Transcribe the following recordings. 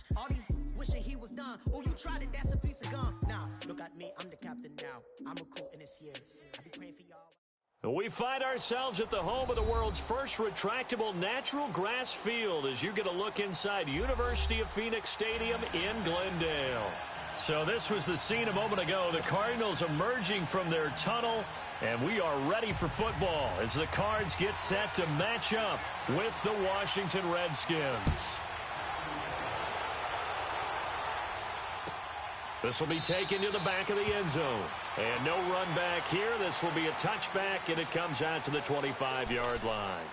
lunch. All these wishing he was done. Oh, you tried it, that's a piece of gum. Now, look at me, I'm the captain now. I'm recruiting this year. I be praying for y'all. We find ourselves at the home of the world's first retractable natural grass field as you get a look inside University of Phoenix Stadium in Glendale. So this was the scene a moment ago. The Cardinals emerging from their tunnel, and we are ready for football as the Cards get set to match up with the Washington Redskins. This will be taken to the back of the end zone. And no run back here. This will be a touchback, and it comes out to the 25-yard line.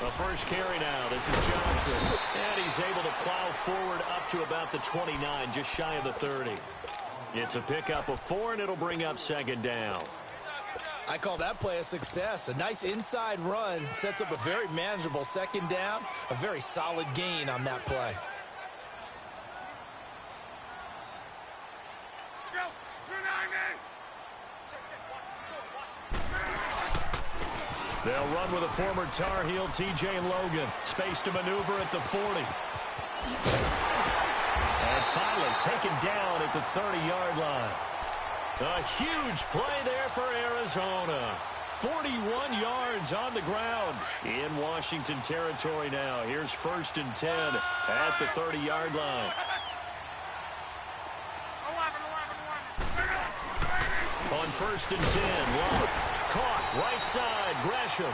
The first carry now. This is Johnson. And he's able to plow forward up to about the 29, just shy of the 30. It's a pickup of 4, and it'll bring up second down. I call that play a success. A nice inside run sets up a very manageable second down. A very solid gain on that play. They'll run with a former Tar Heel, TJ Logan. Space to maneuver at the 40. And finally taken down at the 30-yard line. A huge play there for Arizona. 41 yards on the ground in Washington territory now. Here's 1st and 10 at the 30-yard line. On 1st and 10, Love. Caught, right side, Gresham.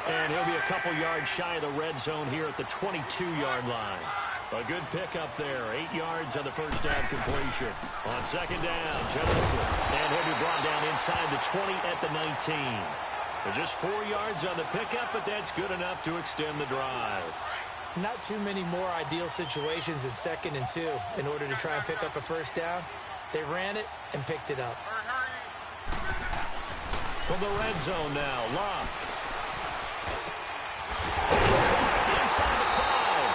And he'll be a couple yards shy of the red zone here at the 22-yard line. A good pickup there, 8 yards on the first down completion. On second down, Johnson. And he'll be brought down inside the 20 at the 19. Just 4 yards on the pickup, but that's good enough to extend the drive. Not too many more ideal situations in 2nd and 2 in order to try and pick up a first down. They ran it and picked it up. From the red zone now, Love. Inside the 5.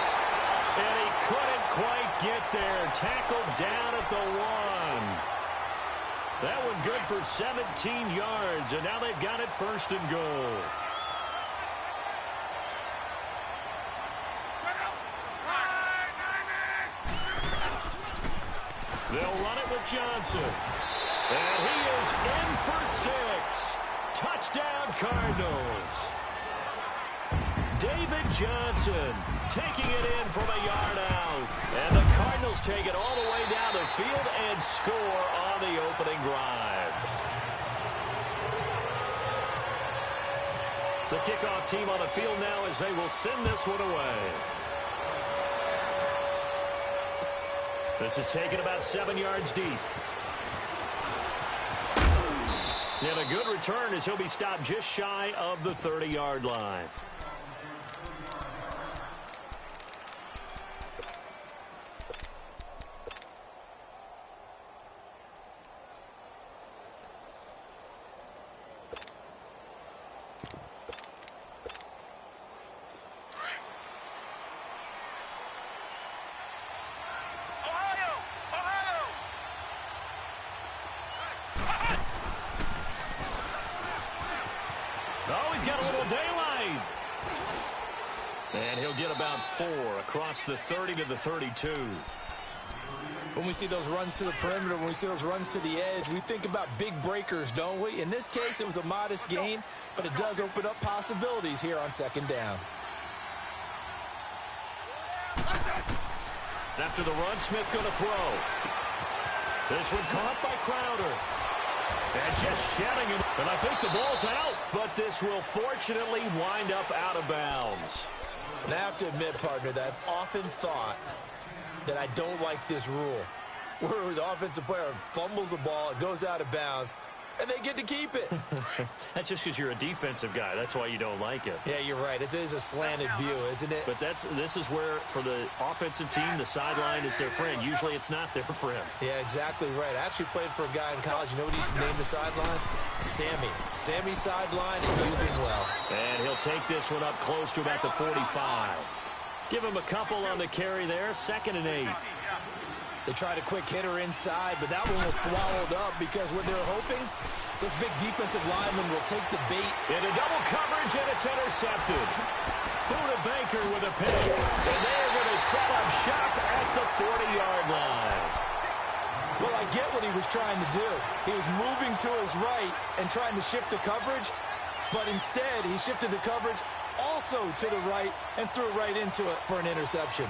And he couldn't quite get there. Tackled down at the 1. That one good for 17 yards, and now they've got it 1st and goal. They'll run it with Johnson. And he is in for 6. Touchdown, Cardinals. David Johnson taking it in from a yard out. And the Cardinals take it all the way down the field and score on the opening drive. The kickoff team on the field now as they will send this one away. This is taken about 7 yards deep. And a good return as he'll be stopped just shy of the 30-yard line. Oh, he's got a little daylight. And he'll get about 4 across the 30 to the 32. When we see those runs to the perimeter, when we see those runs to the edge, we think about big breakers, don't we? In this case, it was a modest gain, but it does open up possibilities here on second down. After the run, Smith going to throw. This one caught by Crowder. And just shedding him. And I think the ball's out, but this will fortunately wind up out of bounds. And I have to admit, partner, that I've often thought that I don't like this rule, where the offensive player fumbles the ball, it goes out of bounds, and they get to keep it. That's just because you're a defensive guy. That's why you don't like it. Yeah, you're right. It is a slanted view, isn't it? But this is where, for the offensive team, the sideline is their friend. Usually it's not their friend. Yeah, exactly right. I actually played for a guy in college. You know what he used to name the sideline? Sammy. Sammy's sideline and using well. And he'll take this one up close to about the 45. Give him a couple on the carry there. 2nd and 8. They tried a quick hitter inside, but that one was swallowed up because what they're hoping, this big defensive lineman will take the bait. Into double coverage, and it's intercepted. Buda Baker with a pick. And they're going to set up shop at the 40-yard line. Well, I get what he was trying to do. He was moving to his right and trying to shift the coverage, but instead he shifted the coverage also to the right and threw right into it for an interception.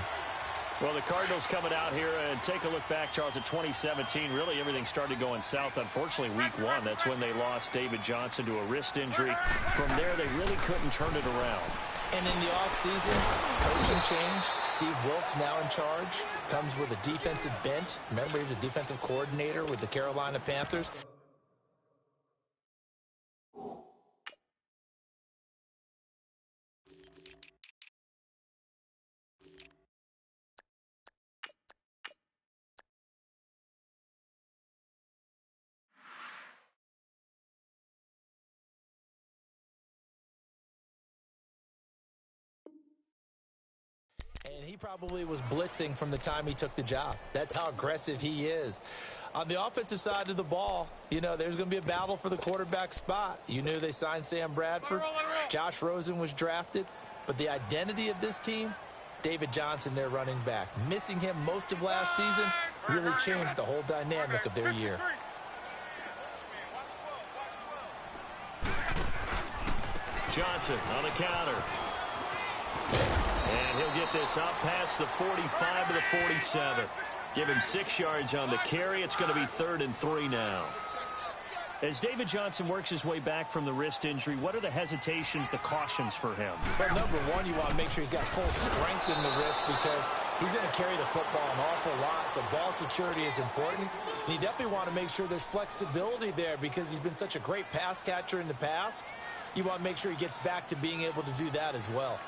Well, the Cardinals coming out here, and take a look back, Charles, at 2017. Really, everything started going south. Unfortunately, week 1, that's when they lost David Johnson to a wrist injury. From there, they really couldn't turn it around. And in the offseason, coaching change. Steve Wilkes now in charge. Comes with a defensive bent. Remember, he was a defensive coordinator with the Carolina Panthers. And he probably was blitzing from the time he took the job. That's how aggressive he is. On the offensive side of the ball, you know, there's going to be a battle for the quarterback spot. You knew they signed Sam Bradford. Josh Rosen was drafted. But the identity of this team, David Johnson, their running back. Missing him most of last season really changed the whole dynamic of their year. Johnson on a counter. And he'll get this up past the 45 to the 47. Give him 6 yards on the carry. It's going to be 3rd and 3 now. As David Johnson works his way back from the wrist injury, what are the hesitations, the cautions for him? Well, number one, you want to make sure he's got full strength in the wrist because he's going to carry the football an awful lot, so ball security is important. And you definitely want to make sure there's flexibility there because he's been such a great pass catcher in the past. You want to make sure he gets back to being able to do that as well.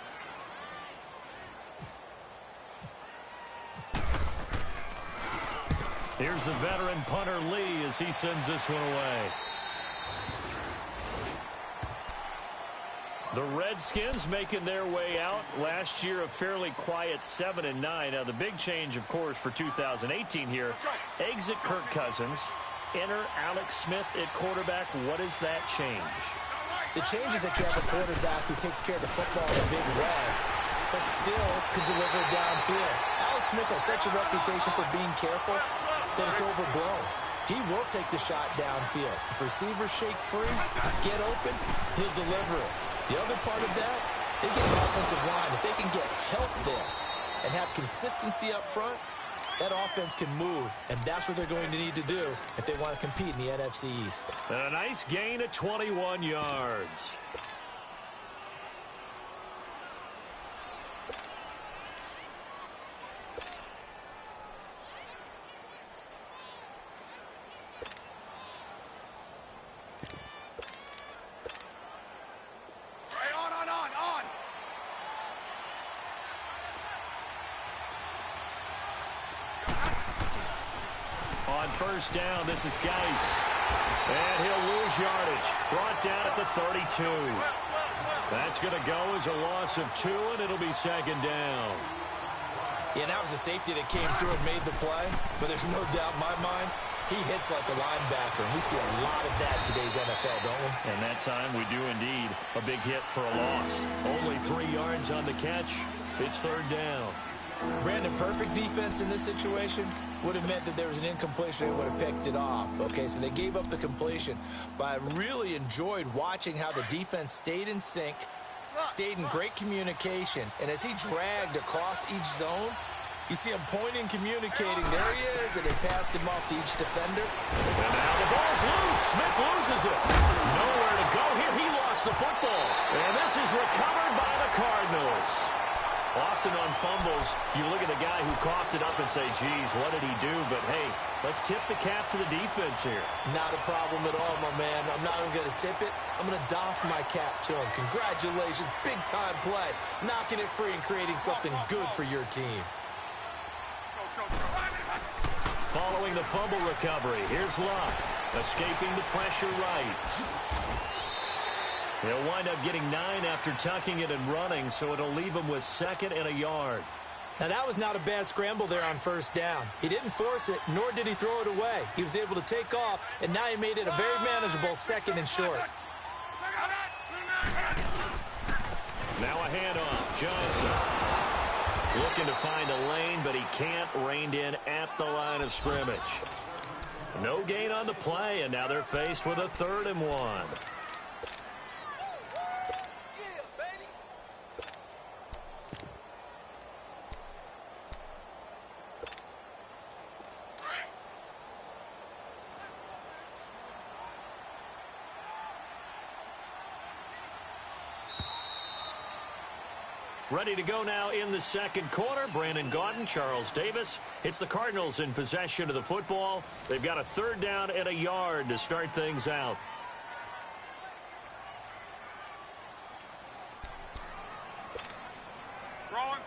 Here's the veteran punter Lee as he sends this one away. The Redskins making their way out. Last year a fairly quiet 7-9. Now the big change, of course, for 2018 here. Exit Kirk Cousins. Enter Alex Smith at quarterback. What is that change? The change is that you have a quarterback who takes care of the football in a big way, but still could deliver it downfield. Alex Smith has such a reputation for being careful that it's overblown. He will take the shot downfield. If receivers shake free, get open, he'll deliver it. The other part of that, they get an offensive line. If they can get help there and have consistency up front, that offense can move, and that's what they're going to need to do if they want to compete in the NFC East. A nice gain of 21 yards. First down, this is Geis. And he'll lose yardage. Brought down at the 32. That's going to go as a loss of 2, and it'll be 2nd down. Yeah, that was a safety that came through and made the play. But there's no doubt in my mind, he hits like a linebacker. And we see a lot of that in today's NFL, don't we? And that time we do indeed. A big hit for a loss. Only 3 yards on the catch. It's 3rd down. Brandon, perfect defense in this situation would have meant that there was an incompletion. They would have picked it off. Okay, so they gave up the completion. But I really enjoyed watching how the defense stayed in sync, stayed in great communication, and as he dragged across each zone, you see him pointing, communicating. There he is, and they passed him off to each defender. And now the ball's loose. Smith loses it. Nowhere to go here. He lost the football. And this is recovered by the Cardinals. Often on fumbles, you look at the guy who coughed it up and say, geez, what did he do? But, hey, let's tip the cap to the defense here. Not a problem at all, my man. I'm not even going to tip it. I'm going to doff my cap to him. Congratulations. Big-time play. Knocking it free and creating something good for your team. Following the fumble recovery, here's Luck, escaping the pressure right. He'll wind up getting 9 after tucking it and running, so it'll leave him with 2nd and a yard. Now, that was not a bad scramble there on first down. He didn't force it, nor did he throw it away. He was able to take off, and now he made it a very manageable 2nd and short. Now a handoff. Johnson looking to find a lane, but he can't. Reined in at the line of scrimmage. No gain on the play, and now they're faced with a 3rd and 1. Ready to go now in the second quarter. Brandon Gaudin, Charles Davis. It's the Cardinals in possession of the football. They've got a 3rd down and a yard to start things out. Rolling.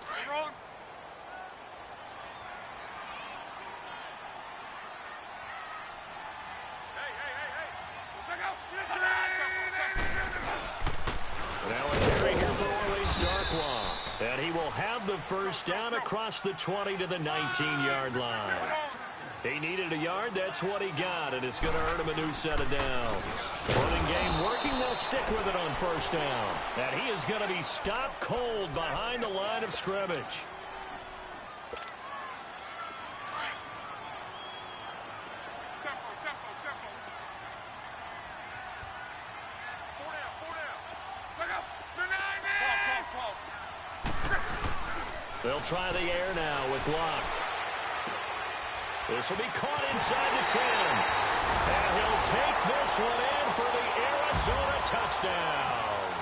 Now a carry here for Orleans Darkwa. And he will have the first down across the 20 to the 19-yard line. He needed a yard. That's what he got, and it's going to earn him a new set of downs. Running game working. They'll stick with it on first down. And he is going to be stopped cold behind the line of scrimmage. They'll try the air now with Luck. This will be caught inside the 10. And he'll take this one in for the Arizona touchdown.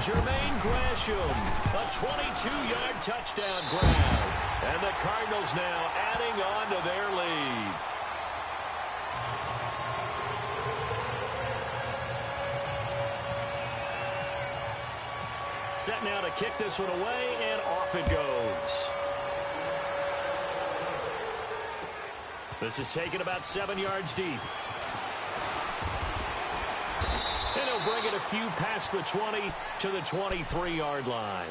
Jermaine Gresham, a 22-yard touchdown grab. And the Cardinals now adding on to their lead. Set now to kick this one away, and off it goes. This is taken about 7 yards deep. And he'll bring it a few past the 20 to the 23-yard line.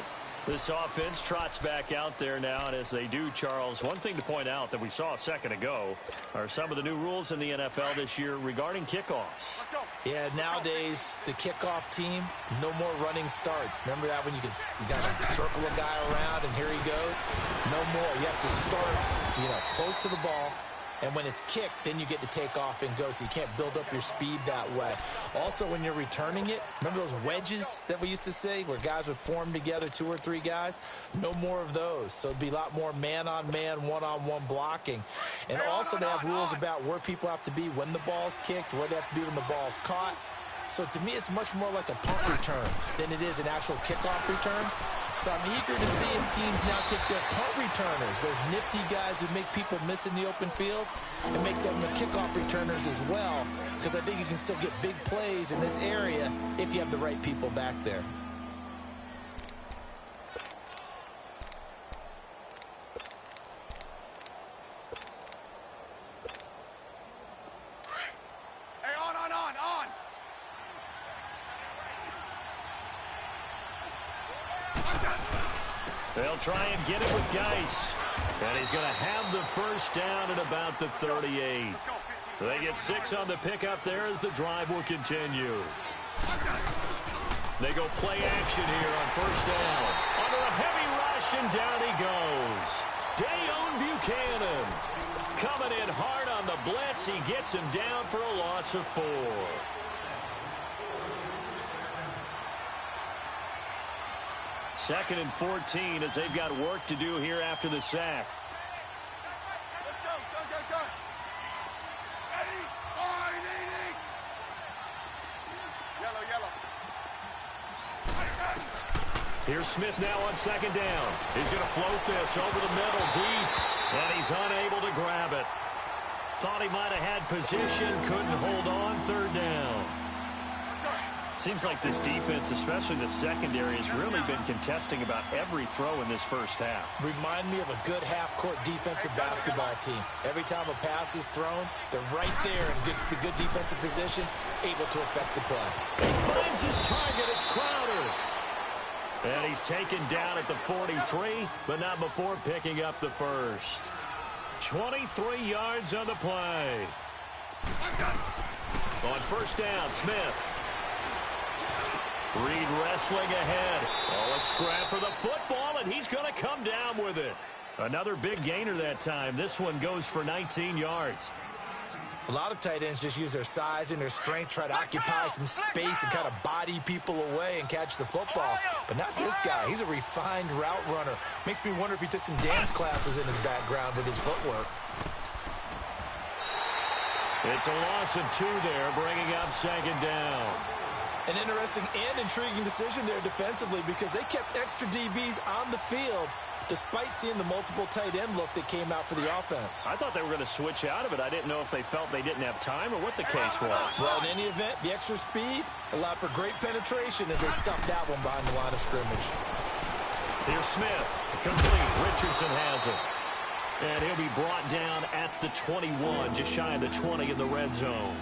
This offense trots back out there now, and as they do, Charles, one thing to point out that we saw a second ago are some of the new rules in the NFL this year regarding kickoffs. Yeah, nowadays, the kickoff team, no more running starts. Remember that when you got to circle a guy around, and here he goes? No more. You have to start, close to the ball. And when it's kicked, then you get to take off and go, so you can't build up your speed that way. Also, when you're returning it, remember those wedges that we used to say where guys would form together, 2 or 3 guys? No more of those. So it'd be a lot more man-on-man, one-on-one blocking. And also they have rules about where people have to be when the ball's kicked, where they have to be when the ball's caught. So to me, it's much more like a punt return than it is an actual kickoff return. So I'm eager to see if teams now take their punt returners, those nifty guys who make people miss in the open field, and make them the kickoff returners as well, because I think you can still get big plays in this area if you have the right people back there. They'll try and get it with Geis. And he's going to have the first down at about the 38. They get 6 on the pickup there as the drive will continue. They go play action here on first down. Under a heavy rush, and down he goes. Dayon Buchanan coming in hard on the blitz. He gets him down for a loss of 4. 2nd and 14 as they've got work to do here after the sack. Let's go. Go. Ready? Yellow. Here's Smith now on 2nd down. He's going to float this over the middle deep, and he's unable to grab it. Thought he might have had position, couldn't hold on. 3rd down. Seems like this defense, especially the secondary, has really been contesting about every throw in this first half. Remind me of a good half-court defensive basketball team. Every time a pass is thrown, they're right there in good defensive position, able to affect the play. He finds his target. It's Crowder. And he's taken down at the 43, but not before picking up the first. 23 yards on the play. On 1st down, Smith. Reed wrestling ahead. Oh, a scrap for the football, and he's going to come down with it. Another big gainer that time. This one goes for 19 yards. A lot of tight ends just use their size and their strength, try to occupy some space and kind of body people away and catch the football. But not this guy. He's a refined route runner. Makes me wonder if he took some dance classes in his background with his footwork. It's a loss of 2 there, bringing up 2nd down. An interesting and intriguing decision there defensively because they kept extra DBs on the field despite seeing the multiple tight end look that came out for the offense. I thought they were going to switch out of it. I didn't know if they felt they didn't have time or what the case was. Well, in any event, the extra speed allowed for great penetration as they stuffed that one behind the line of scrimmage. Here's Smith. Complete. Richardson has it. And he'll be brought down at the 21, just shy of the 20 in the red zone.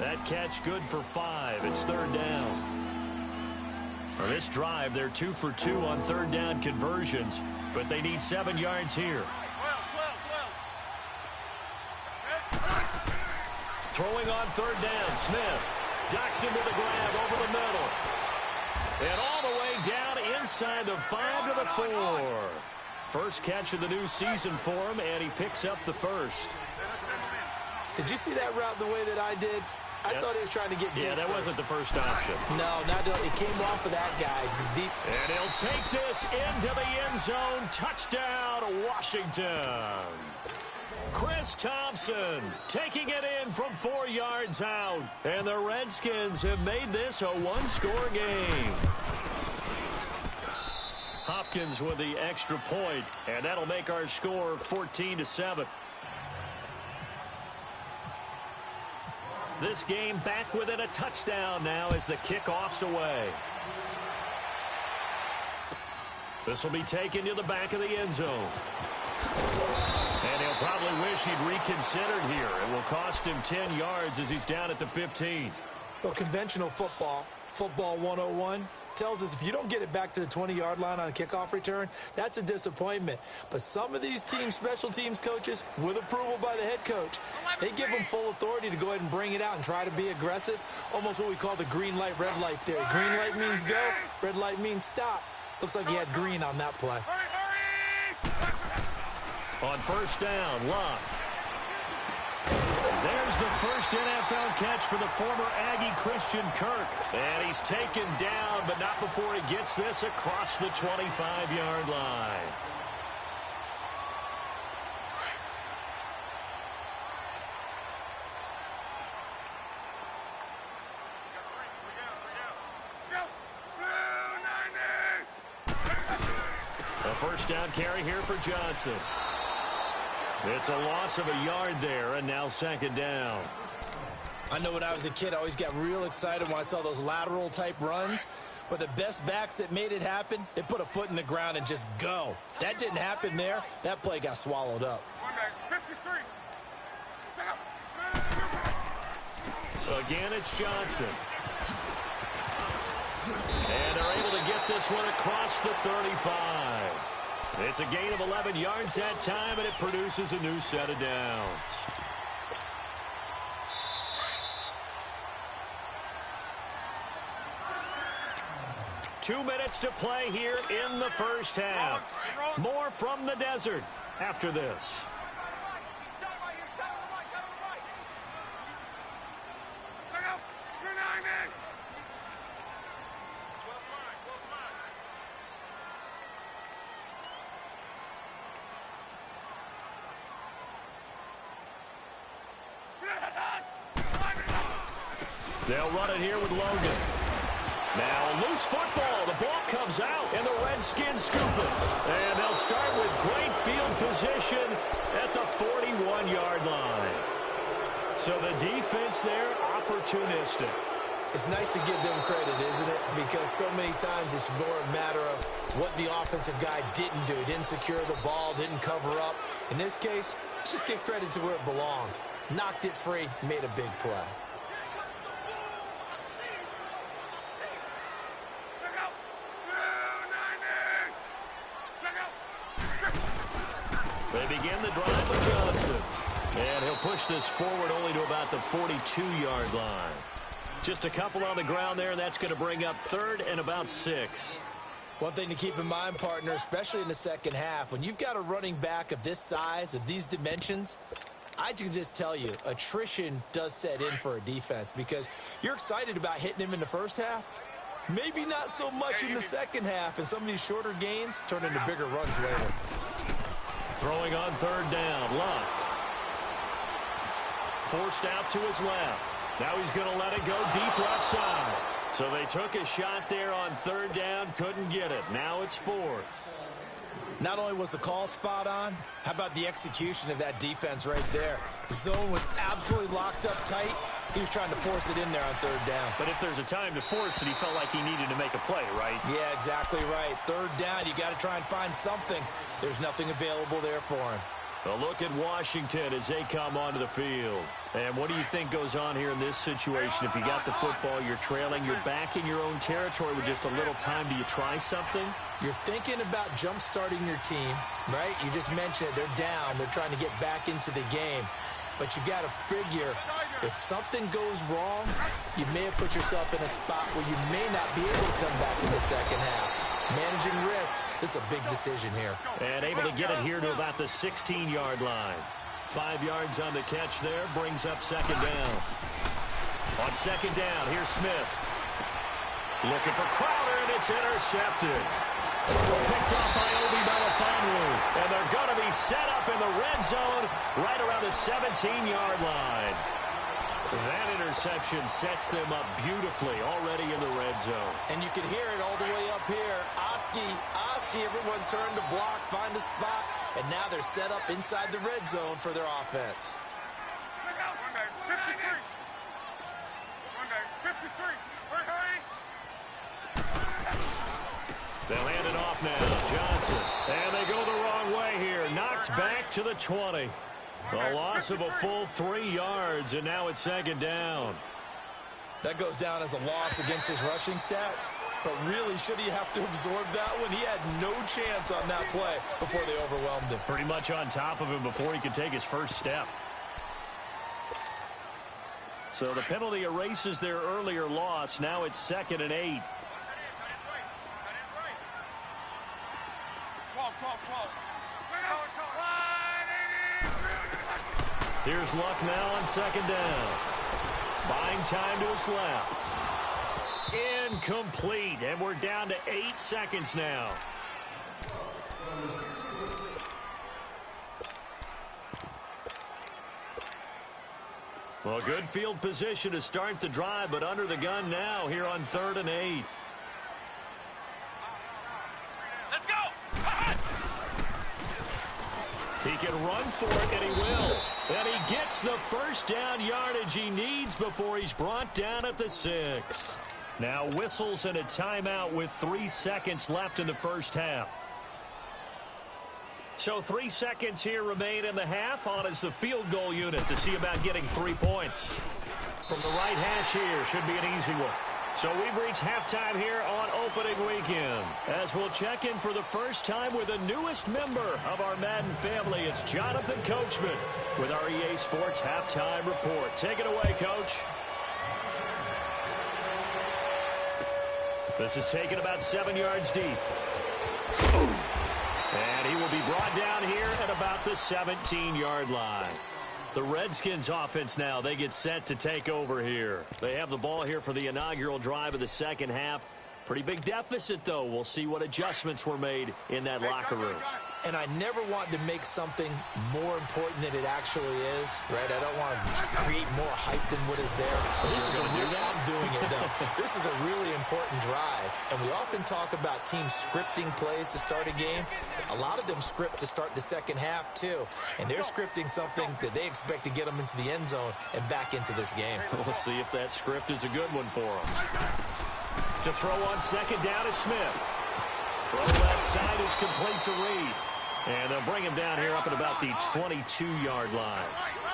That catch good for 5. It's 3rd down. For this drive, they're 2 for 2 on 3rd down conversions, but they need 7 yards here. Throwing on 3rd down, Smith ducks into the grab over the middle. And all the way down inside the 5 to the 4. First catch of the new season for him, and he picks up the first. Did you see that route the way that I did? I thought he was trying to get deep. Yeah, that wasn't the first option. No, it came off of that guy. Deep. And he'll take this into the end zone. Touchdown, Washington. Chris Thompson taking it in from 4 yards out. And the Redskins have made this a one-score game. Hopkins with the extra point, and that'll make our score 14-7. This game back within a touchdown now as the kickoff's away. This will be taken to the back of the end zone. And he'll probably wish he'd reconsidered here. It will cost him 10 yards as he's down at the 15. Well, conventional football 101, tells us if you don't get it back to the 20-yard line on a kickoff return, that's a disappointment. But some of these teams, special teams coaches, with approval by the head coach, they give them full authority to go ahead and bring it out and try to be aggressive, almost what we call the green light, red light theory. Green light means go, red light means stop. Looks like he had green on that play. On 1st down, Locke. There's the first NFL catch for the former Aggie Christian Kirk. And he's taken down, but not before he gets this across the 25-yard line. A first down carry here for Johnson. It's a loss of a yard there, and now 2nd down. I know when I was a kid, I always got real excited when I saw those lateral-type runs. But the best backs that made it happen, they put a foot in the ground and just go. That didn't happen there. That play got swallowed up. Again, it's Johnson. And they're able to get this one across the 35. It's a gain of 11 yards that time, and it produces a new set of downs. Two minutes to play here in the first half. More from the desert after this. They'll run it here with Logan. Now, loose football. The ball comes out, and the Redskins scoop it. And they'll start with great field position at the 41-yard line. So the defense there, opportunistic. It's nice to give them credit, isn't it? Because so many times it's more a matter of what the offensive guy didn't do. He didn't secure the ball, didn't cover up. In this case, let's just give credit to where it belongs. Knocked it free, made a big play. They begin the drive with Johnson. And he'll push this forward only to about the 42-yard line. Just a couple on the ground there, and that's going to bring up 3rd and about 6. One thing to keep in mind, partner, especially in the second half, when you've got a running back of this size, of these dimensions, I can just tell you, attrition does set in for a defense because you're excited about hitting him in the first half. Maybe not so much in the second half, and some of these shorter gains turn into bigger runs later. Throwing on 3rd down, Luck. Forced out to his left. Now he's going to let it go deep left side. So they took a shot there on 3rd down, couldn't get it. Now it's 4th. Not only was the call spot on, how about the execution of that defense right there? The zone was absolutely locked up tight. He was trying to force it in there on 3rd down. But if there's a time to force it, he felt like he needed to make a play, right? Yeah, exactly right. 3rd down, you got to try and find something. There's nothing available there for him. A look at Washington as they come onto the field. And what do you think goes on here in this situation? If you got the football, you're trailing, you're back in your own territory with just a little time. Do you try something? You're thinking about jump-starting your team, right? You just mentioned it. They're down. They're trying to get back into the game. But you got to figure, if something goes wrong, you may have put yourself in a spot where you may not be able to come back in the second half. Managing risk, this is a big decision here. And able to get it here to about the 16-yard line. 5 yards on the catch there, brings up 2nd down. On 2nd down, here's Smith. Looking for Crowder, and it's intercepted. Picked up by Obi Melifonwu. And they're going to be set up in the red zone right around the 17-yard line. That interception sets them up beautifully already in the red zone. And you can hear it all the way up here. Oski, everyone turned to block, find a spot, and now they're set up inside the red zone for their offense. They'll hand it off now. Johnson. And they go the wrong way here. Knocked back to the 20. A loss of a full 3 yards, and now it's 2nd down. That goes down as a loss against his rushing stats. But really, should he have to absorb that one? He had no chance on that play before they overwhelmed him. Pretty much on top of him before he could take his first step. So the penalty erases their earlier loss. Now it's 2nd and 8. 12. Here's Luck now on 2nd down. Buying time to his left. Incomplete, and we're down to 8 seconds now. Well, good field position to start the drive, but under the gun now here on 3rd and 8. Let's go! He can run for it, and he will. And he gets the first down yardage he needs before he's brought down at the 6. Now whistles and a timeout with 3 seconds left in the first half. So 3 seconds here remain in the half. On is the field goal unit to see about getting 3 points. From the right hash here, should be an easy one. So we've reached halftime here on opening weekend. As we'll check in for the first time with the newest member of our Madden family, it's Jonathan Coachman with our EA Sports Halftime Report. Take it away, Coach. This is taken about 7 yards deep. And he will be brought down here at about the 17-yard line. The Redskins offense now, they get set to take over here. They have the ball here for the inaugural drive of the second half. Pretty big deficit, though. We'll see what adjustments were made in that locker room. and I never want to make something more important than it actually is, right? I don't want to create more hype than what is there. But this is I'm doing it, though. This is a really important drive, and we often talk about teams scripting plays to start a game. A lot of them script to start the second half, too, and they're scripting something that they expect to get them into the end zone and back into this game. We'll see if that script is a good one for them. To throw on second down is Smith. Throw left side is complete to Reed. And they'll bring him down here up at about the 22-yard line.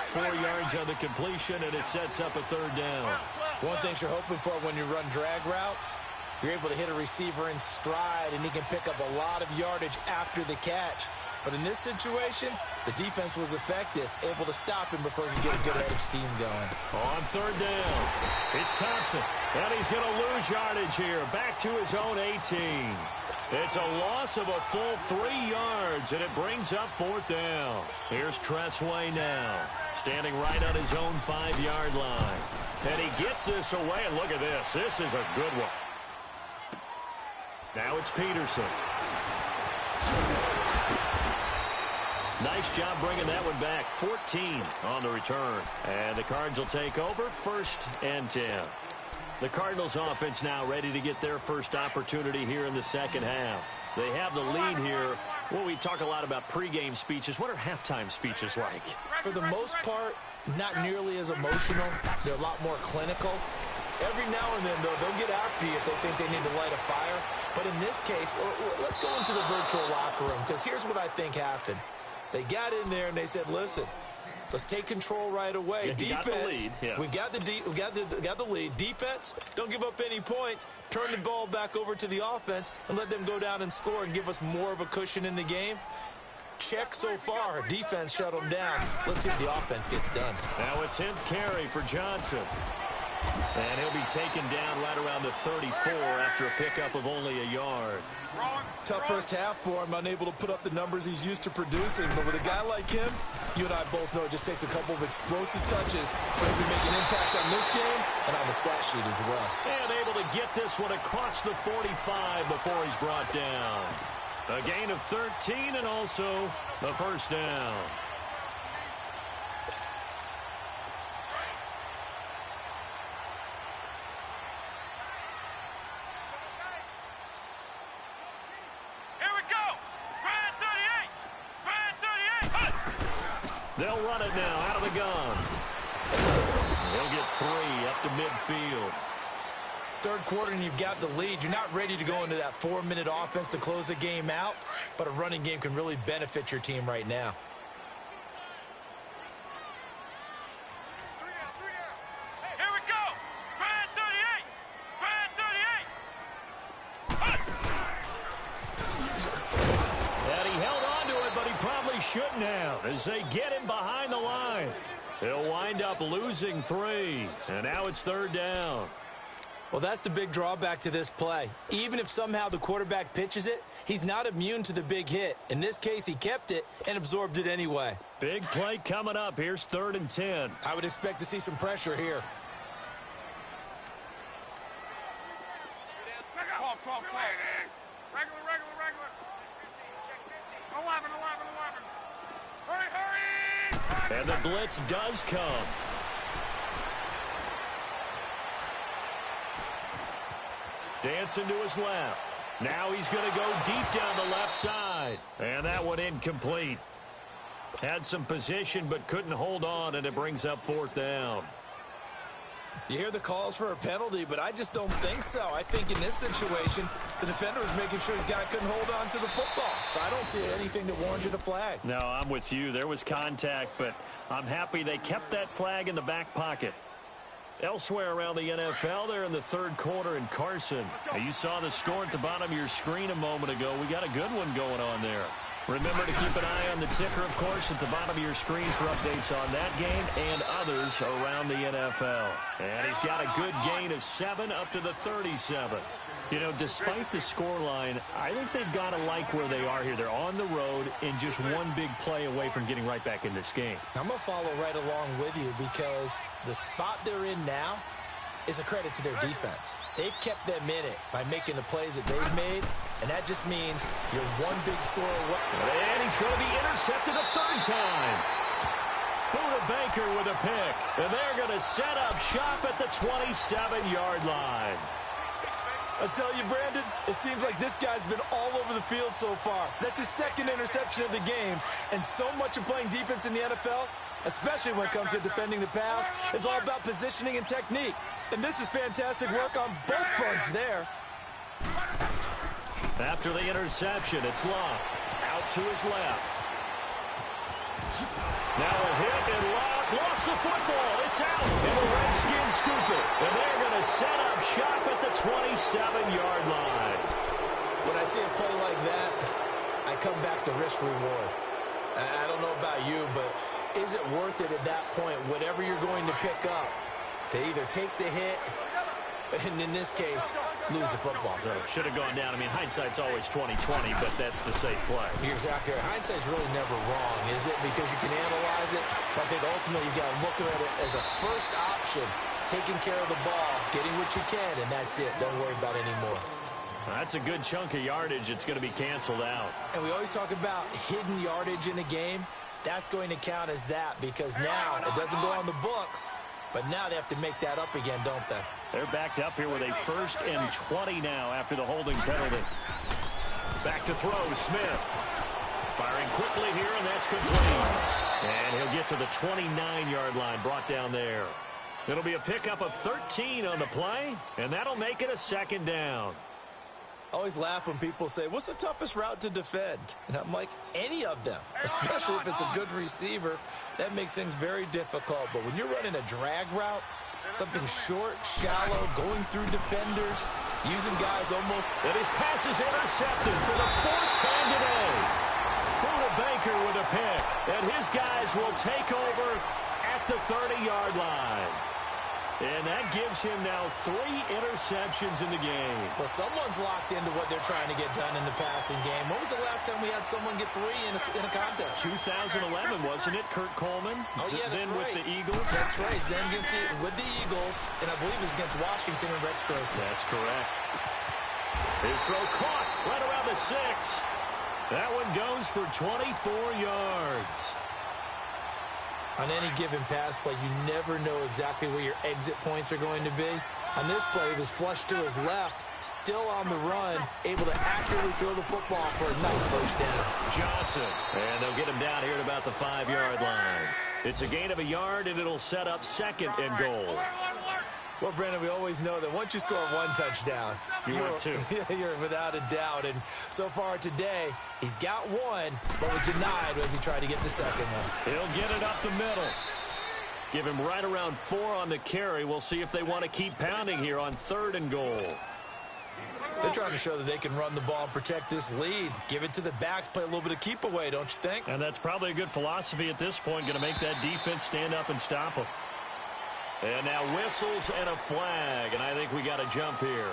4 yards on the completion, and it sets up a third down. One thing you're hoping for when you run drag routes, you're able to hit a receiver in stride, and he can pick up a lot of yardage after the catch. But in this situation, the defense was effective, able to stop him before he could get a good head of steam going. On third down, it's Thompson, and he's going to lose yardage here, back to his own 18. It's a loss of a full 3 yards, and it brings up fourth down. Here's Tressway now, standing right on his own 5-yard line. And he gets this away, and look at this. This is a good one. Now it's Peterson. Nice job bringing that one back. 14 on the return. And the Cards will take over, 1st and 10. The Cardinals offense now ready to get their first opportunity here in the second half. They have the lead here. Well, we talk a lot about pregame speeches. What are halftime speeches like? For the most part, not nearly as emotional. They're a lot more clinical. Every now and then, though, they'll get after you if they think they need to light a fire. But in this case, let's go into the virtual locker room, because here's what I think happened. They got in there and they said, listen, let's take control right away. Yeah, defense, we got the lead. Defense, don't give up any points. Turn the ball back over to the offense and let them go down and score and give us more of a cushion in the game. Check so far. Defense shut them down. Let's see if the offense gets done. Now a 10th carry for Johnson. And he'll be taken down right around the 34 after a pickup of only a yard. Tough first half for him, unable to put up the numbers he's used to producing. But with a guy like him, you and I both know it just takes a couple of explosive touches for him to make an impact on this game and on the stat sheet as well. And able to get this one across the 45 before he's brought down. A gain of 13 and also the first down. They'll run it now out of the gun. They'll get 3 up to midfield. Third quarter and you've got the lead. You're not ready to go into that 4-minute offense to close the game out, but a running game can really benefit your team right now. Here we go. Brand 38. Brand 38. And he held on to it, but he probably shouldn't have as they get him behind the line. He'll wind up losing 3, and now it's third down. Well, that's the big drawback to this play. Even if somehow the quarterback pitches it, he's not immune to the big hit. In this case, he kept it and absorbed it anyway. Big play coming up. Here's 3rd and 10. I would expect to see some pressure here. 12. Regular. 11. Hurry. And the blitz does come. Dancing to his left. Now he's going to go deep down the left side. And that one incomplete. Had some position but couldn't hold on, and it brings up 4th down. You hear the calls for a penalty, but I just don't think so. I think in this situation, the defender was making sure his guy couldn't hold on to the football. So I don't see anything that warranted a flag. No, I'm with you. There was contact, but I'm happy they kept that flag in the back pocket. Elsewhere around the NFL, they're in the third quarter in Carson. Now, you saw the score at the bottom of your screen a moment ago. We got a good one going on there. Remember to keep an eye on the ticker, of course, at the bottom of your screen for updates on that game and others around the NFL. And he's got a good gain of 7 up to the 37. You know, despite the scoreline, I think they've got to like where they are here. They're on the road and just one big play away from getting right back in this game. I'm going to follow right along with you because the spot they're in now is a credit to their defense. They've kept them in it by making the plays that they've made, And that just means you're one big score away. And he's going to be intercepted a third time. Buda Baker with a pick. And they're going to set up shop at the 27-yard line. I tell you, Brandon, it seems like this guy's been all over the field so far. That's his second interception of the game. And so much of playing defense in the NFL, especially when it comes to defending the pass, is all about positioning and technique. And this is fantastic work on both fronts there. After the interception, it's Locke. Out to his left. Now a hit, and Locke lost the football. It's out, and the Redskins scoop it. And they're going to set up shop at the 27-yard line. When I see a play like that, I come back to risk reward. I don't know about you, but is it worth it at that point, whatever you're going to pick up, to either take the hit, and in this case, lose the football? So should have gone down. I mean, hindsight's always 20/20, but that's the safe play. You're exactly right. Hindsight's really never wrong, is it? Because you can analyze it, but I think ultimately you got to look at it as a first option, taking care of the ball, getting what you can, and that's it. Don't worry about it anymore. That's a good chunk of yardage. It's going to be canceled out. And we always talk about hidden yardage in a game. That's going to count as that, because now it doesn't go on the books, but now they have to make that up again, don't they? They're backed up here with a 1st and 20 now after the holding penalty. Back to throw, Smith. Firing quickly here, and that's complete. And he'll get to the 29-yard line, brought down there. It'll be a pickup of 13 on the play, and that'll make it a 2nd down. I always laugh when people say, what's the toughest route to defend? And I'm like, any of them, especially if it's a good receiver. That makes things very difficult. But when you're running a drag route, something short, shallow, going through defenders, using guys almost... And his pass is intercepted for the 4th time today. Buda Baker with a pick. And his guys will take over at the 30-yard line. And that gives him now 3 interceptions in the game. Well, someone's locked into what they're trying to get done in the passing game. When was the last time we had someone get 3 in a contest? 2011, wasn't it, Kurt Coleman? Oh, yeah, that's then right. With the Eagles? That's right. Then with the Eagles, and I believe it's against Washington and Rex Grossman. That's correct. His throw caught right around the 6. That one goes for 24 yards. On any given pass play, you never know exactly where your exit points are going to be. On this play, it was flushed to his left, still on the run, able to accurately throw the football for a nice 1st down. Johnson, and they'll get him down here at about the 5-yard line. It's a gain of a yard, and it'll set up 2nd and goal. Well, Brandon, we always know that once you score 1 touchdown, you're 2. You're without a doubt. And so far today, he's got 1, but was denied as he tried to get the 2nd one. He'll get it up the middle. Give him right around 4 on the carry. We'll see if they want to keep pounding here on 3rd and goal. They're trying to show that they can run the ball and protect this lead. Give it to the backs, play a little bit of keep away, don't you think? And that's probably a good philosophy at this point, going to make that defense stand up and stop them. And now whistles and a flag, and I think we got a jump here.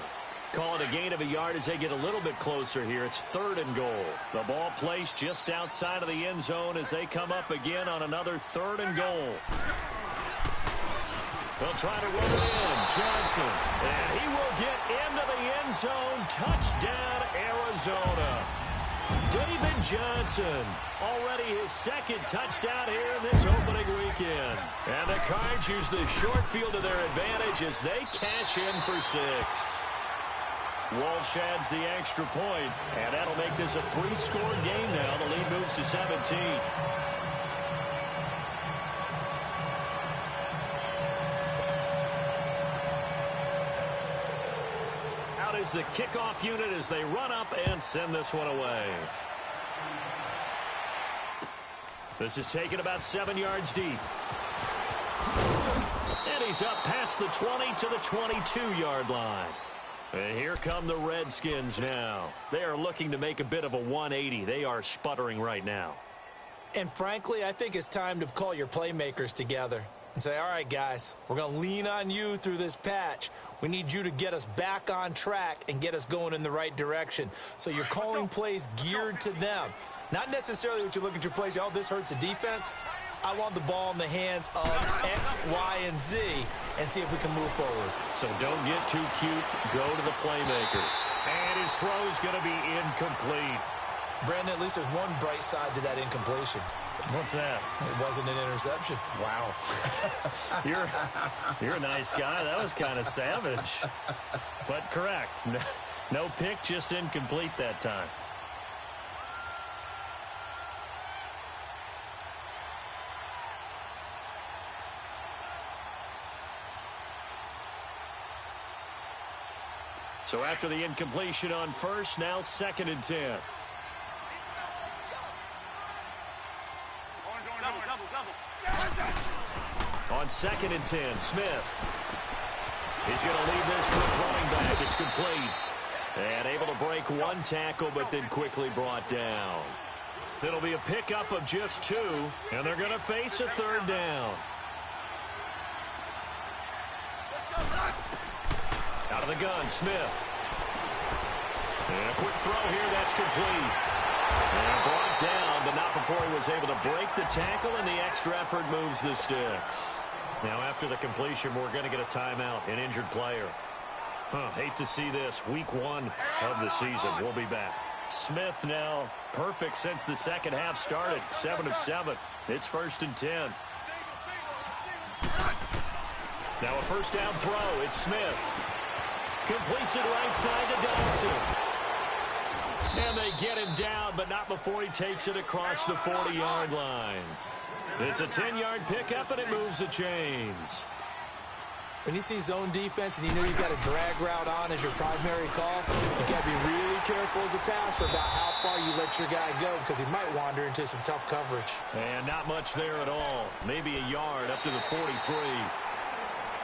Call it a gain of a yard as they get a little bit closer here. It's 3rd and goal. The ball placed just outside of the end zone as they come up again on another 3rd and goal. They'll try to run it in. Johnson, and he will get into the end zone. Touchdown, Arizona. David Johnson, already his 2nd touchdown here in this opening weekend. And the Cards use the short field to their advantage as they cash in for 6. Walsh adds the extra point, and that'll make this a 3-score game now. The lead moves to 17. Out is the kickoff unit as they run up and send this one away. This is taken about 7 yards deep. And he's up past the 20 to the 22-yard line. And here come the Redskins now. They are looking to make a bit of a 180. They are sputtering right now. And frankly, I think it's time to call your playmakers together and say, all right, guys, we're going to lean on you through this patch. We need you to get us back on track and get us going in the right direction. So you're calling plays geared to them. Not necessarily what you look at your plays, oh, this hurts the defense. I want the ball in the hands of X, Y, and Z and see if we can move forward. So don't get too cute. Go to the playmakers. And his throw is going to be incomplete. Brandon, at least there's one bright side to that incompletion. What's that? It wasn't an interception. Wow. You're a nice guy. That was kind of savage. But correct. No pick, just incomplete that time. So after the incompletion on first, now 2nd and 10. On 2nd and 10, Smith. He's going to lead this to his running back. It's complete. And able to break one tackle, but then quickly brought down. It'll be a pickup of just 2, and they're going to face a 3rd down. Out of the gun, Smith. And a quick throw here, that's complete. And brought down, but not before he was able to break the tackle, and the extra effort moves the sticks. Now, after the completion, we're going to get a timeout, an injured player. Hate to see this. Week 1 of the season. We'll be back. Smith now perfect since the second half started. 7 of 7. It's 1st and 10. Now a first down throw. It's Smith. Completes it right side to Dodson. And they get him down, but not before he takes it across the 40-yard line. It's a 10-yard pickup, and it moves the chains. When you see zone defense and you know you've got a drag route on as your primary call, you got to be really careful as a passer about how far you let your guy go because he might wander into some tough coverage. And not much there at all. Maybe a yard up to the 43.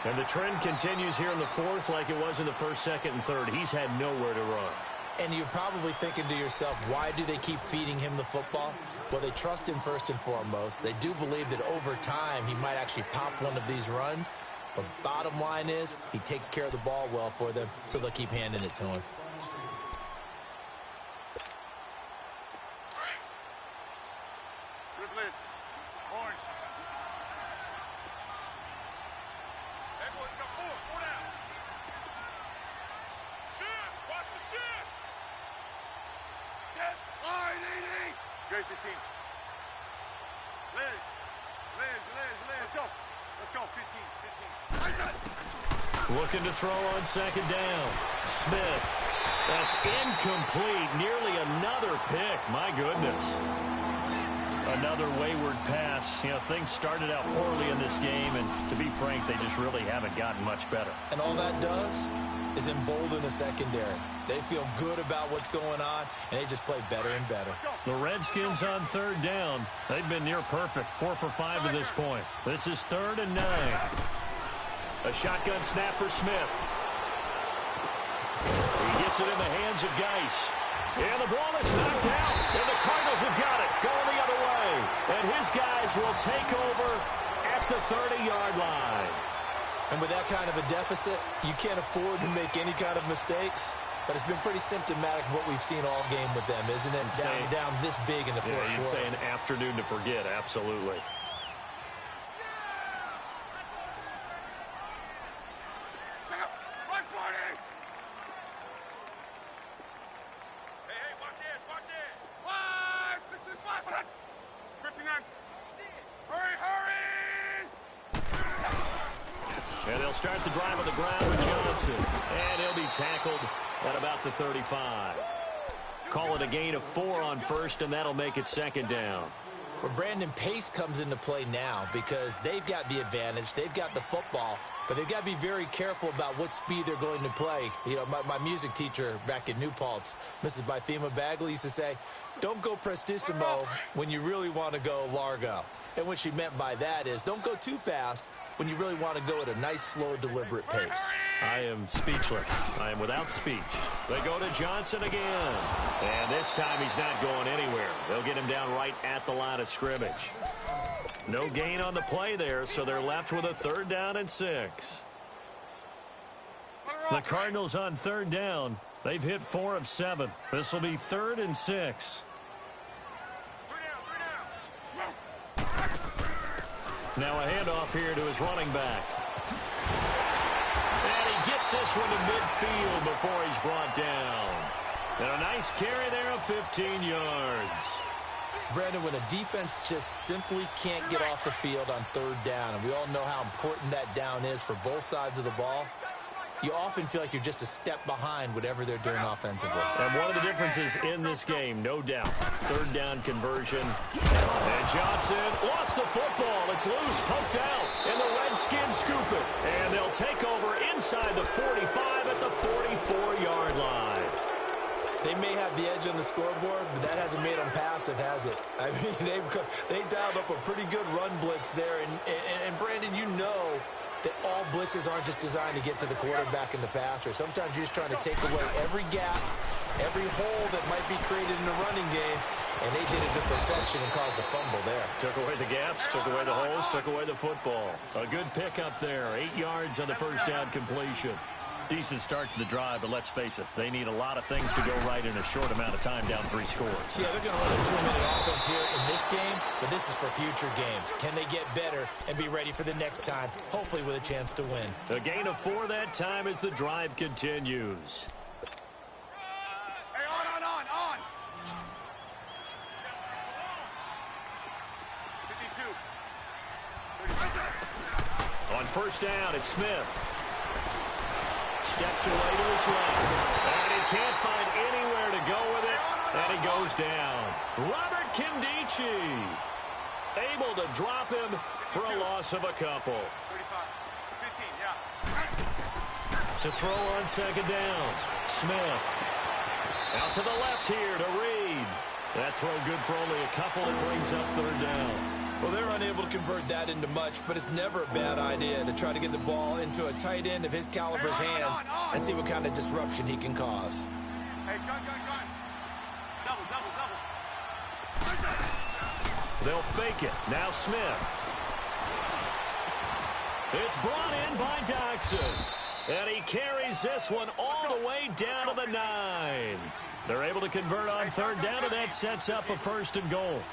And the trend continues here in the 4th like it was in the 1st, 2nd, and 3rd. He's had nowhere to run. And you're probably thinking to yourself, why do they keep feeding him the football? Well, they trust him first and foremost. They do believe that over time he might actually pop one of these runs. But bottom line is, he takes care of the ball well for them, so they'll keep handing it to him. Good blitz. Orange. Hey, boy, you got 4 down. Shoot! Watch the shoot! Get line, 80! Great 15. Liz. Let's go. Let's go, 15. Looking to throw on 2nd down. Smith. That's incomplete. Nearly another pick. My goodness. Another wayward pass. You know, things started out poorly in this game, and to be frank, they just really haven't gotten much better. And all that does is embolden the secondary. They feel good about what's going on, and they just play better and better. The Redskins on 3rd down. They've been near perfect. 4 for 5 to this point. This is 3rd and 9. A shotgun snap for Smith. He gets it in the hands of Geis. And the ball is knocked out. And the Cardinals have got it. Going the other way. And his guys will take over at the 30-yard line. And with that kind of a deficit, you can't afford to make any kind of mistakes. But it's been pretty symptomatic of what we've seen all game with them, isn't it? Down this big in the fourth quarter. You'd say an afternoon to forget, absolutely. Hey, watch it! 165! 59! Hurry! And they'll start the drive on the ground with Johnson. And he'll be tackled at about the 35. Call it a gain of 4 on first, and that'll make it 2nd down. Well, Brandon, pace comes into play now because they've got the advantage. They've got the football, but they've got to be very careful about what speed they're going to play. You know, my music teacher back in New Paltz, Mrs. Bythema Bagley, used to say, don't go prestissimo when you really want to go largo. And what she meant by that is don't go too fast when you really want to go at a nice, slow, deliberate pace. I am speechless. I am without speech. They go to Johnson again. And this time he's not going anywhere. They'll get him down right at the line of scrimmage. No gain on the play there, so they're left with a 3rd down and 6. The Cardinals on 3rd down. They've hit 4 of 7. This will be 3rd and 6. Now a handoff here to his running back. And he gets this one to midfield before he's brought down. And a nice carry there of 15 yards. Brandon, when a defense just simply can't get off the field on third down, and we all know how important that down is for both sides of the ball, you often feel like you're just a step behind whatever they're doing offensively. And one of the differences in this game, no doubt, third down conversion. And Johnson lost the football. It's loose, poked out, and the Redskins scoop it. And they'll take over inside the 45 at the 44-yard line. They may have the edge on the scoreboard, but that hasn't made them passive, has it? I mean, they dialed up a pretty good run blitz there. And Brandon, you know that all blitzes aren't just designed to get to the quarterback and the passer. Sometimes you're just trying to take away every gap, every hole that might be created in the running game, and they did it to perfection and caused a fumble there. Took away the gaps, took away the holes, took away the football. A good pickup there, 8 yards on the first down completion. Decent start to the drive, but let's face it, they need a lot of things to go right in a short amount of time, down 3 scores. Yeah, they're going to run a 2-minute offense here in this game, but this is for future games. Can they get better and be ready for the next time, hopefully with a chance to win? A gain of 4 that time as the drive continues. Hey, on. 52. On first down, it's Smith. Steps away to his left. And he can't find anywhere to go with it. And he goes down. Robert Kimdichie able to drop him for a loss of a couple. 35. 15, yeah. To throw on second down. Smith. Out to the left here to Reed. That throw good for only a couple. It brings up third down. Well, they're unable to convert that into much, but it's never a bad idea to try to get the ball into a tight end of his caliber's hands and see what kind of disruption he can cause. Hey, gun. Double. They'll fake it. Now Smith. It's brought in by Doxson. And he carries this one all the way down to the 9. They're able to convert on third down, and that sets up a 1st and goal.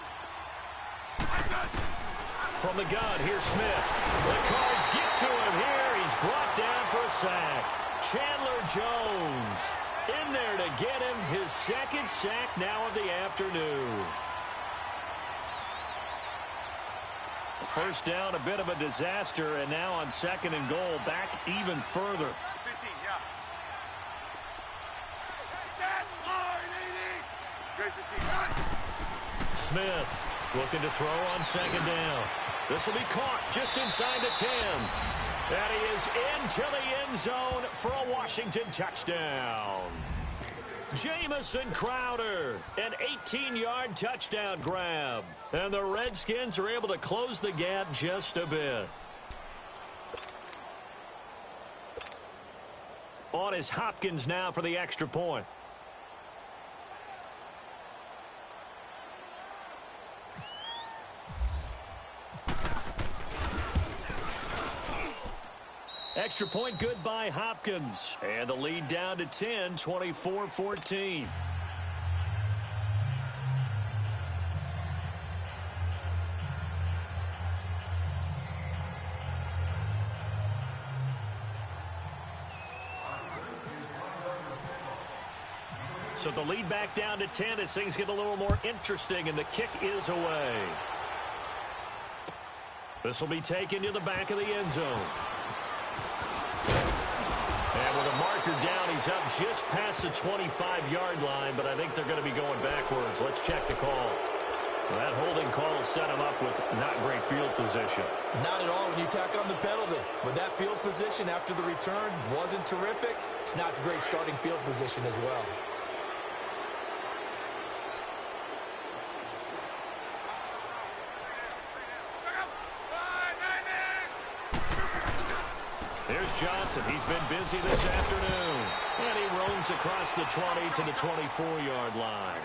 From the gun, here's Smith. The Cards get to him here. He's brought down for a sack. Chandler Jones in there to get him his 2nd sack now of the afternoon. First down, a bit of a disaster, and now on 2nd and goal, back even further. 15, yeah. Set, line, 80. Great 15. Smith looking to throw on 2nd down. This will be caught just inside the 10. And he is into the end zone for a Washington touchdown. Jamison Crowder, an 18-yard touchdown grab. And the Redskins are able to close the gap just a bit. On is Hopkins now for the extra point. Extra point good by Hopkins. And the lead down to 10, 24-14. So the lead back down to 10 as things get a little more interesting, and the kick is away. This will be taken to the back of the end zone. And with a marker down, he's up just past the 25-yard line, but I think they're going to be going backwards. Let's check the call. That holding call set him up with not great field position. Not at all when you tack on the penalty. But that field position after the return wasn't terrific. It's not a great starting field position as well. Here's Johnson. He's been busy this afternoon. And he roams across the 20 to the 24-yard line.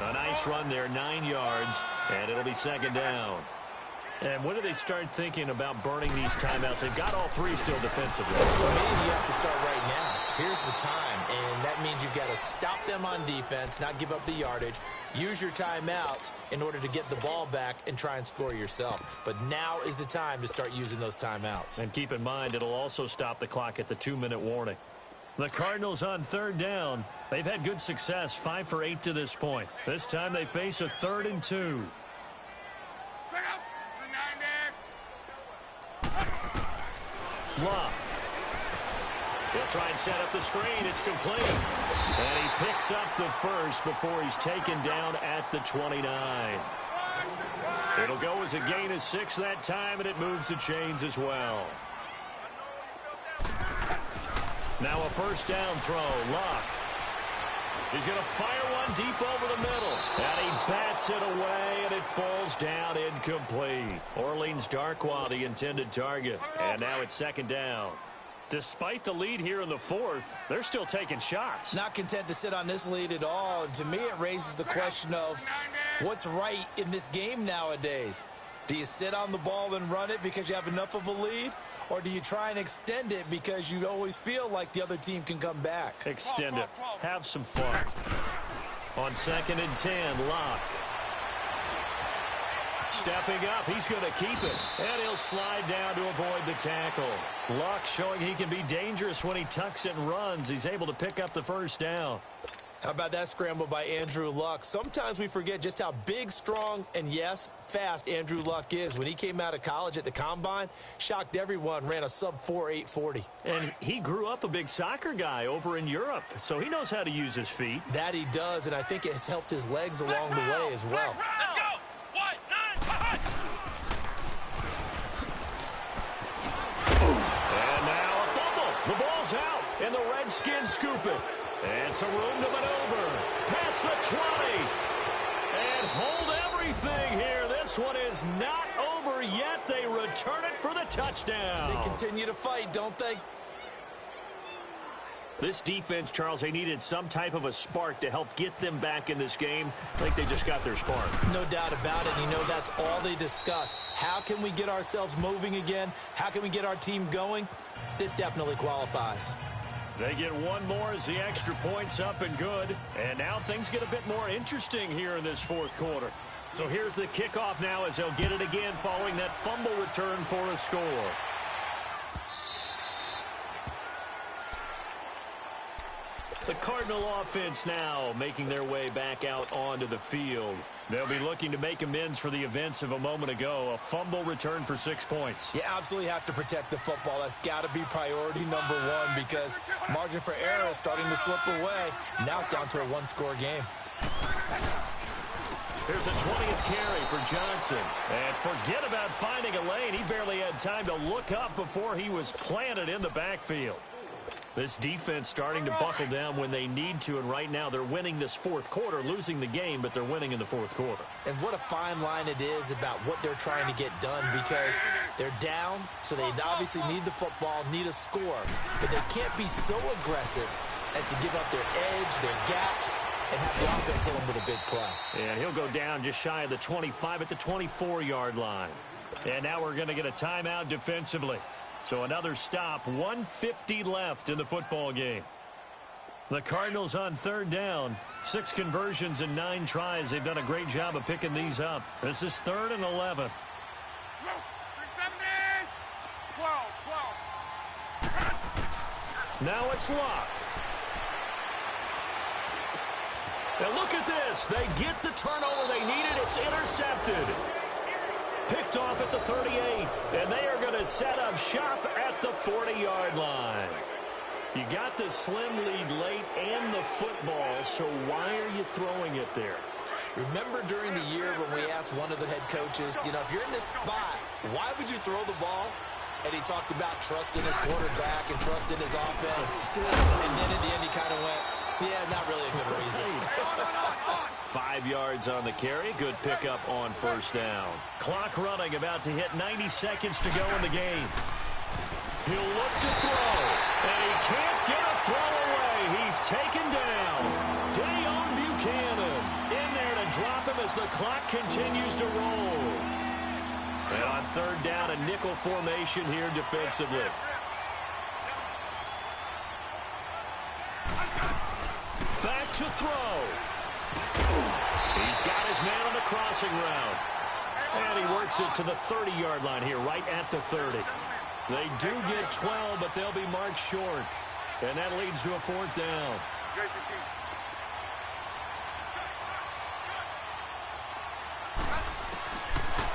A nice run there, 9 yards, and it'll be 2nd down. And when do they start thinking about burning these timeouts? They've got all three still defensively. To me, you have to start right now. Here's the time, and that means you've got to stop them on defense, not give up the yardage, use your timeouts in order to get the ball back and try and score yourself. But now is the time to start using those timeouts. And keep in mind, it'll also stop the clock at the 2-minute warning. The Cardinals on third down. They've had good success, 5 for 8 to this point. This time they face a 3rd and 2. Love. He'll try and set up the screen. It's complete. And he picks up the first before he's taken down at the 29. It'll go as a gain of 6 that time, and it moves the chains as well. Now a first down throw. Luck. He's going to fire one deep over the middle. And he bats it away, and it falls down incomplete. Orleans Darkwa, the intended target. And now it's 2nd down. Despite the lead here in the 4th, they're still taking shots. Not content to sit on this lead at all. And to me, it raises the question of what's right in this game nowadays. Do you sit on the ball and run it because you have enough of a lead? Or do you try and extend it because you always feel like the other team can come back? Extend it. Have some fun. On 2nd and 10, Locke. Stepping up, he's going to keep it. And he'll slide down to avoid the tackle. Locke showing he can be dangerous when he tucks it and runs. He's able to pick up the first down. How about that scramble by Andrew Luck? Sometimes we forget just how big, strong, and yes, fast Andrew Luck is. When he came out of college at the Combine, shocked everyone, ran a sub-4 840. And he grew up a big soccer guy over in Europe, so he knows how to use his feet. That he does, and I think it has helped his legs along the way as well. Let's go! 1-9, And now a fumble. The ball's out, and the Redskins scoop it. And some room to maneuver. Past the 20. And hold everything here. This one is not over yet. They return it for the touchdown. They continue to fight, don't they? This defense, Charles, they needed some type of a spark to help get them back in this game. I think they just got their spark. No doubt about it. You know, that's all they discussed. How can we get ourselves moving again? How can we get our team going? This definitely qualifies. They get one more as the extra point's up and good. And now things get a bit more interesting here in this 4th quarter. So here's the kickoff now as they'll get it again following that fumble return for a score. The Cardinal offense now making their way back out onto the field. They'll be looking to make amends for the events of a moment ago. A fumble return for 6 points. You absolutely have to protect the football. That's got to be priority number 1 because margin for error is starting to slip away. Now it's down to a 1-score game. Here's a 20th carry for Johnson. And forget about finding a lane. He barely had time to look up before he was planted in the backfield. This defense starting to buckle down when they need to, and right now they're winning this 4th quarter, losing the game, but they're winning in the 4th quarter. And what a fine line it is about what they're trying to get done because they're down, so they obviously need the football, need a score, but they can't be so aggressive as to give up their edge, their gaps, and have the offense hit them with a big play. And he'll go down just shy of the 25 at the 24-yard line. And now we're going to get a timeout defensively. So another stop, 1:50 left in the football game. The Cardinals on 3rd down. 6 conversions and 9 tries. They've done a great job of picking these up. This is 3rd and 11. 12. Now it's Locke. And look at this. They get the turnover they needed. It's intercepted. Picked off at the 38, and they are going to set up shop at the 40-yard line. You got the slim lead late and the football, so why are you throwing it there? Remember during the year when we asked one of the head coaches, you know, if you're in this spot, why would you throw the ball? And he talked about trusting his quarterback and trusting his offense. And then in the end, he kind of went, yeah, not really a good reason. 5 yards on the carry. Good pickup on 1st down. Clock running, about to hit 90 seconds to go in the game. He'll look to throw, and he can't get a throw away. He's taken down. Dayon Buchanan in there to drop him as the clock continues to roll. And on third down, a nickel formation here defensively. Back to throw. He's got his man on the crossing route. And he works it to the 30-yard line here, right at the 30. They do get 12, but they'll be marked short. And that leads to a fourth down.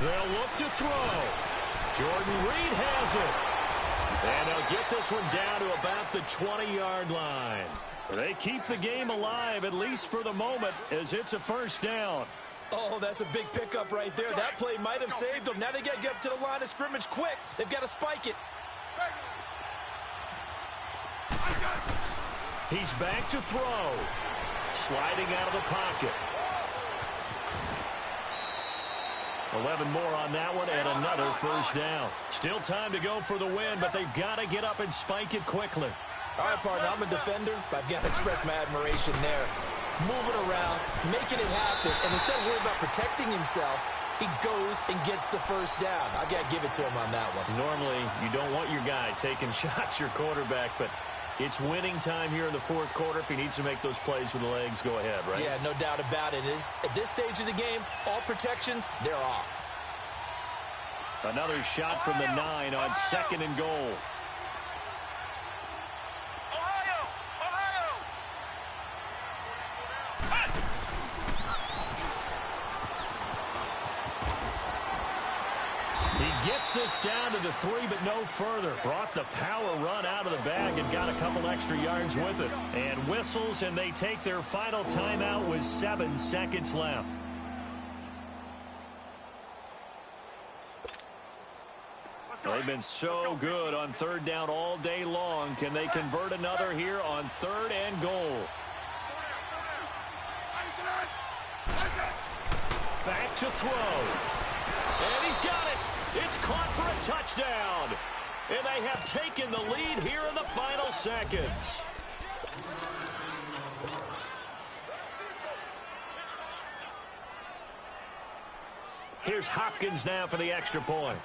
They'll look to throw. Jordan Reed has it. And they'll get this one down to about the 20-yard line. They keep the game alive, at least for the moment, as it's a first down. Oh, that's a big pickup right there. That play might have saved them. Now they got to get up to the line of scrimmage quick. They've got to spike it. He's back to throw. Sliding out of the pocket. 11 more on that one and another first down. Still time to go for the win, but they've got to get up and spike it quickly. All right, partner, I'm a defender, but I've got to express my admiration there. Moving around, making it happen, and instead of worrying about protecting himself, he goes and gets the first down. I've got to give it to him on that one. Normally, you don't want your guy taking shots, your quarterback, but it's winning time here in the fourth quarter. If he needs to make those plays with the legs, go ahead, right? Yeah, no doubt about it. At this stage of the game, all protections, they're off. Another shot from the 9 on second and goal. Gets this down to the 3, but no further. Brought the power run out of the bag and got a couple extra yards with it. And whistles, and they take their final timeout with 7 seconds left. They've been so good on third down all day long. Can they convert another here on third and goal? Back to throw. And he's got it. It's caught for a touchdown. And they have taken the lead here in the final seconds. Here's Hopkins now for the extra point.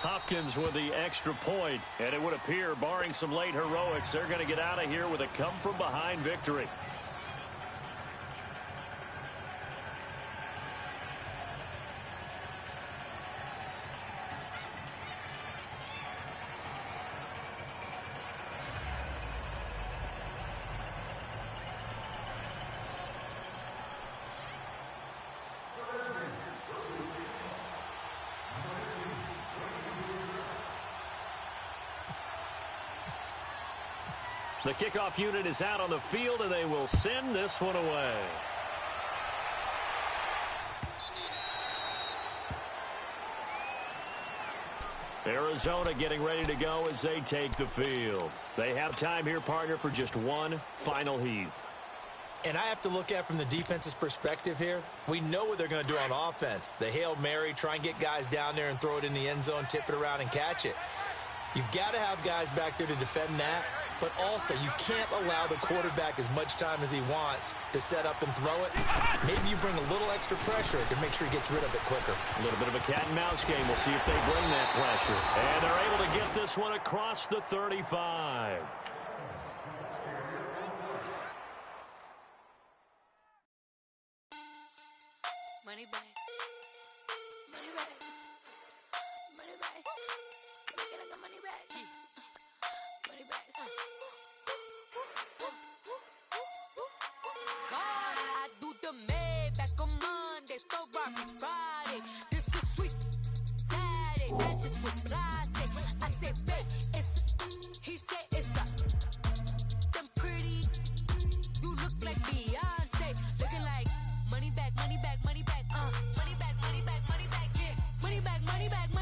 Hopkins with the extra point. And it would appear, barring some late heroics, they're going to get out of here with a come-from-behind victory. The kickoff unit is out on the field, and they will send this one away. Arizona getting ready to go as they take the field. They have time here, partner, for just one final heave. And I have to look at from the defense's perspective here. We know what they're going to do on offense. The Hail Mary, try and get guys down there and throw it in the end zone, tip it around and catch it. You've got to have guys back there to defend that, but also you can't allow the quarterback as much time as he wants to set up and throw it. Maybe you bring a little extra pressure to make sure he gets rid of it quicker. A little bit of a cat and mouse game. We'll see if they bring that pressure. And they're able to get this one across the 35. Money back. Money back. Money back. Make it like a money back. Money back. God, I do the Maybach on Monday, Ferrari Friday. This is sweet Saturday. That's just what I say. I say, babe, it's. He said it's a. Them pretty. You look like Beyonce. Looking like money back, money back, money back. Money back, money back, money back, yeah. Money back, money back.